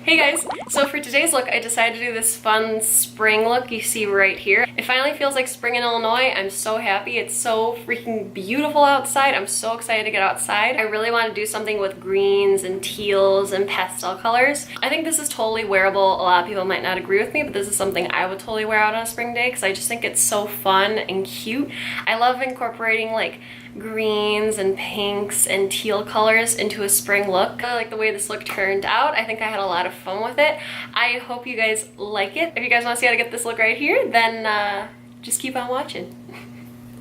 Hey guys! So for today's look, I decided to do this fun spring look you see right here. It finally feels like spring in Illinois. I'm so happy. It's so freaking beautiful outside. I'm so excited to get outside. I really want to do something with greens and teals and pastel colors. I think this is totally wearable. A lot of people might not agree with me, but this is something I would totally wear out on a spring day because I just think it's so fun and cute. I love incorporating like greens and pinks and teal colors into a spring look. I like the way this look turned out. I think I had a lot of fun with it. I hope you guys like it. If you guys want to see how to get this look right here, then just keep on watching.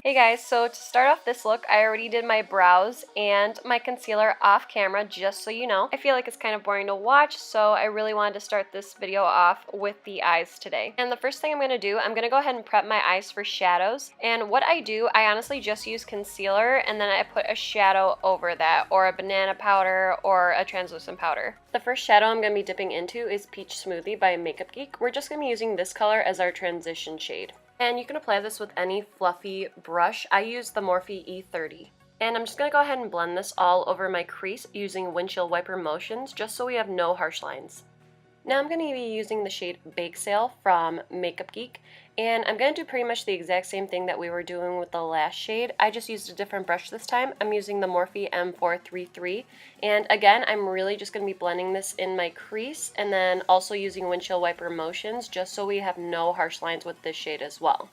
Hey guys, so to start off this look, I already did my brows and my concealer off camera, just so you know. I feel like it's kind of boring to watch, so I really wanted to start this video off with the eyes today. And the first thing I'm going to do, I'm going to go ahead and prep my eyes for shadows. And what I do, I honestly just use concealer and then I put a shadow over that, or a banana powder, or a translucent powder. The first shadow I'm going to be dipping into is Peach Smoothie by Makeup Geek. We're just going to be using this color as our transition shade. And you can apply this with any fluffy brush. I use the Morphe E30. And I'm just going to go ahead and blend this all over my crease using windshield wiper motions, just so we have no harsh lines. Now I'm going to be using the shade Bake Sale from Makeup Geek, and I'm going to do pretty much the exact same thing that we were doing with the last shade. I just used a different brush this time. I'm using the Morphe M433, and again, I'm really just going to be blending this in my crease, and then also using windshield wiper motions, just so we have no harsh lines with this shade as well.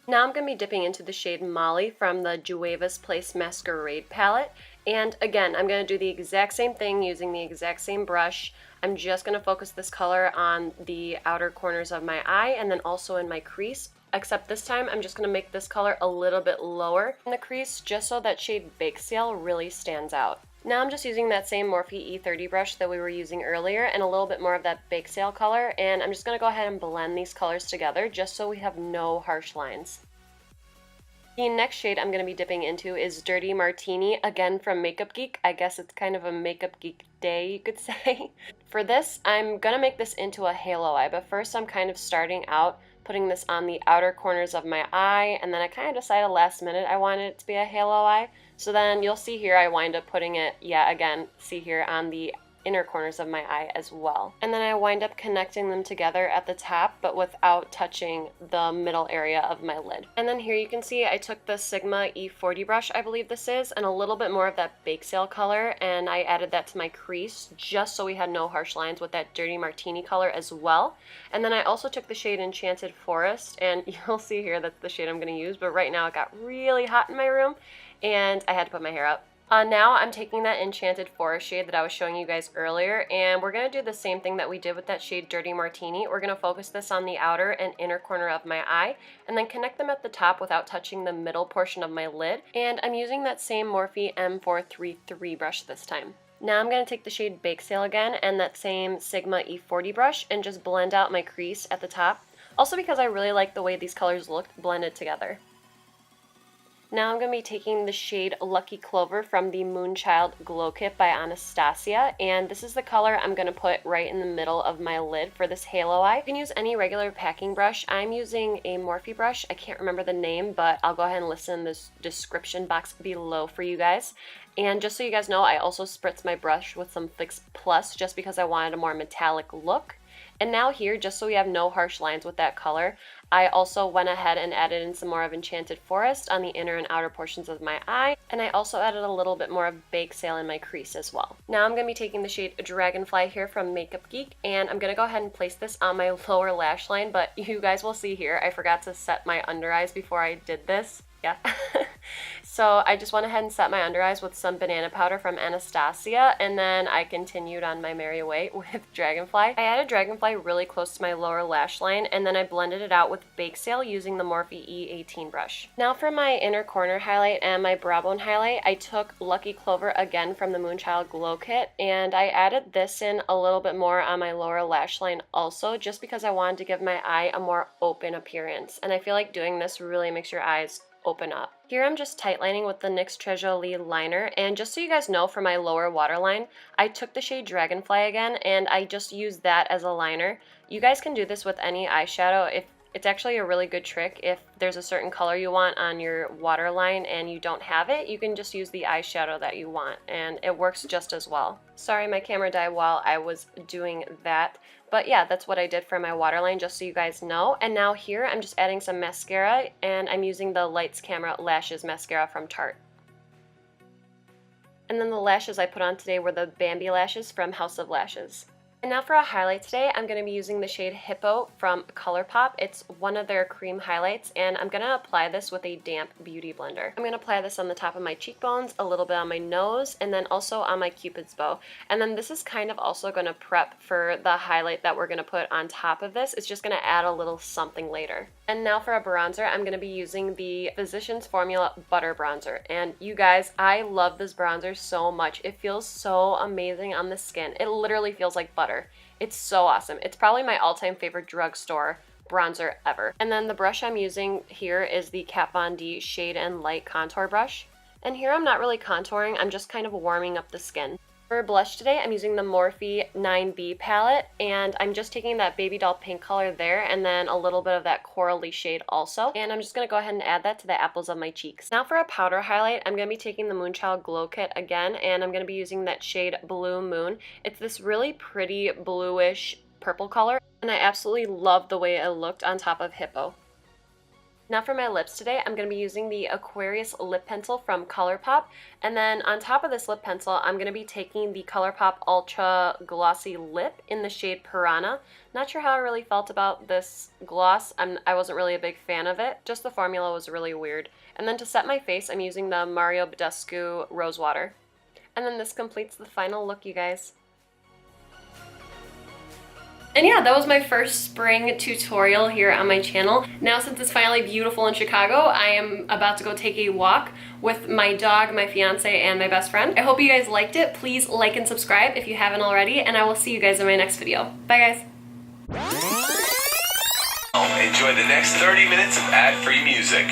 Now I'm going to be dipping into the shade Molly from the Juvia's Place Masquerade palette, and again, I'm going to do the exact same thing using the exact same brush. I'm just going to focus this color on the outer corners of my eye and then also in my crease, except this time I'm just going to make this color a little bit lower in the crease just so that shade Bake Sale really stands out. Now I'm just using that same Morphe E30 brush that we were using earlier and a little bit more of that Bake Sale color, and I'm just going to go ahead and blend these colors together just so we have no harsh lines. The next shade I'm going to be dipping into is Dirty Martini, again from Makeup Geek. I guess it's kind of a Makeup Geek day, you could say. For this, I'm going to make this into a halo eye, but first I'm kind of starting out putting this on the outer corners of my eye, and then I kind of decided last minute I wanted it to be a halo eye. So then you'll see here I wind up putting it, see here on the inner corners of my eye as well. And then I wind up connecting them together at the top, but without touching the middle area of my lid. And then here you can see I took the Sigma E40 brush, I believe this is, and a little bit more of that Bake Sale color, and I added that to my crease just so we had no harsh lines with that Dirty Martini color as well. And then I also took the shade Enchanted Forest, and you'll see here that's the shade I'm going to use, but right now it got really hot in my room and I had to put my hair up. Now I'm taking that Enchanted Forest shade that I was showing you guys earlier, and we're going to do the same thing that we did with that shade Dirty Martini. We're going to focus this on the outer and inner corner of my eye, and then connect them at the top without touching the middle portion of my lid. And I'm using that same Morphe M433 brush this time. Now I'm going to take the shade Bake Sale again and that same Sigma E40 brush and just blend out my crease at the top. Also because I really like the way these colors looked blended together. Now I'm going to be taking the shade Lucky Clover from the Moonchild Glow Kit by Anastasia, and this is the color I'm going to put right in the middle of my lid for this halo eye. You can use any regular packing brush. I'm using a Morphe brush. I can't remember the name, but I'll go ahead and list in this description box below for you guys. And just so you guys know, I also spritzed my brush with some Fix Plus just because I wanted a more metallic look. And now here, just so we have no harsh lines with that color, I also went ahead and added in some more of Enchanted Forest on the inner and outer portions of my eye, and I also added a little bit more of Bake Sale in my crease as well. Now I'm going to be taking the shade Dragonfly here from Makeup Geek, and I'm going to go ahead and place this on my lower lash line, but you guys will see here, I forgot to set my under eyes before I did this. Yeah. So I just went ahead and set my under eyes with some banana powder from Anastasia, and then I continued on my merry way with Dragonfly. I added Dragonfly really close to my lower lash line, and then I blended it out with Bake Sale using the Morphe E18 brush. Now for my inner corner highlight and my brow bone highlight, I took Lucky Clover again from the Moonchild Glow Kit, and I added this in a little bit more on my lower lash line also, just because I wanted to give my eye a more open appearance, and I feel like doing this really makes your eyes open up. Here I'm just tightlining with the NYX Jolie liner, and just so you guys know, for my lower waterline, I took the shade Dragonfly again, and I just used that as a liner. You guys can do this with any eyeshadow. If It's actually a really good trick if there's a certain color you want on your waterline and you don't have it, you can just use the eyeshadow that you want and it works just as well. Sorry, my camera died while I was doing that. But yeah, that's what I did for my waterline, just so you guys know. And now here, I'm just adding some mascara, and I'm using the Lights Camera Lashes mascara from Tarte. And then the lashes I put on today were the Bambi lashes from House of Lashes. And now for a highlight today, I'm going to be using the shade Hippo from ColourPop. It's one of their cream highlights, and I'm going to apply this with a damp beauty blender. I'm going to apply this on the top of my cheekbones, a little bit on my nose, and then also on my Cupid's bow. And then this is kind of also going to prep for the highlight that we're going to put on top of this. It's just going to add a little something later. And now for a bronzer, I'm going to be using the Physicians Formula Butter Bronzer. And you guys, I love this bronzer so much. It feels so amazing on the skin. It literally feels like butter. It's so awesome. It's probably my all-time favorite drugstore bronzer ever. And then the brush I'm using here is the Kat Von D Shade and Light Contour Brush. And here I'm not really contouring, I'm just kind of warming up the skin. For blush today, I'm using the Morphe 9B palette, and I'm just taking that baby doll pink color there and then a little bit of that corally shade also. And I'm just going to go ahead and add that to the apples of my cheeks. Now for a powder highlight, I'm going to be taking the Moonchild Glow Kit again, and I'm going to be using that shade Blue Moon. It's this really pretty bluish purple color, and I absolutely love the way it looked on top of Hippo. Now for my lips today, I'm going to be using the Aquarius lip pencil from ColourPop, and then on top of this lip pencil, I'm going to be taking the ColourPop Ultra Glossy Lip in the shade Piranha. Not sure how I really felt about this gloss. I wasn't really a big fan of it. Just the formula was really weird. And then to set my face, I'm using the Mario Bedescu Rose Water. And then this completes the final look, you guys. And yeah, that was my first spring tutorial here on my channel. Now since it's finally beautiful in Chicago, I am about to go take a walk with my dog, my fiance, and my best friend. I hope you guys liked it. Please like and subscribe if you haven't already, and I will see you guys in my next video. Bye guys. Enjoy the next 30 minutes of ad-free music.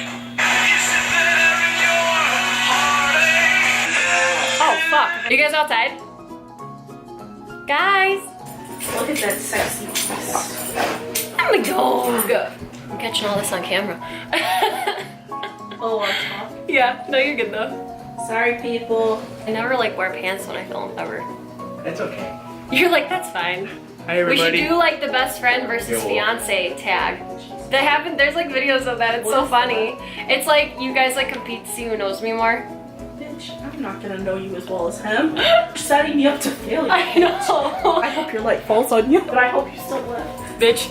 Oh fuck. Are you guys outside? Guys! Look at that sexy face. I'm a dog. I'm catching all this on camera. Oh, on top? Yeah, no, you're good though. Sorry, people. I never like wear pants when I film ever. It's okay. You're like, that's fine. Hi everybody. We should do like the best friend versus fiance tag. That happened. There's like videos of that. It's so funny. It's like you guys like compete to see who knows me more. Bitch, I'm not gonna know you as well as him. Setting me up to failure. I know. I hope your light falls on you, but I hope you still live. Bitch.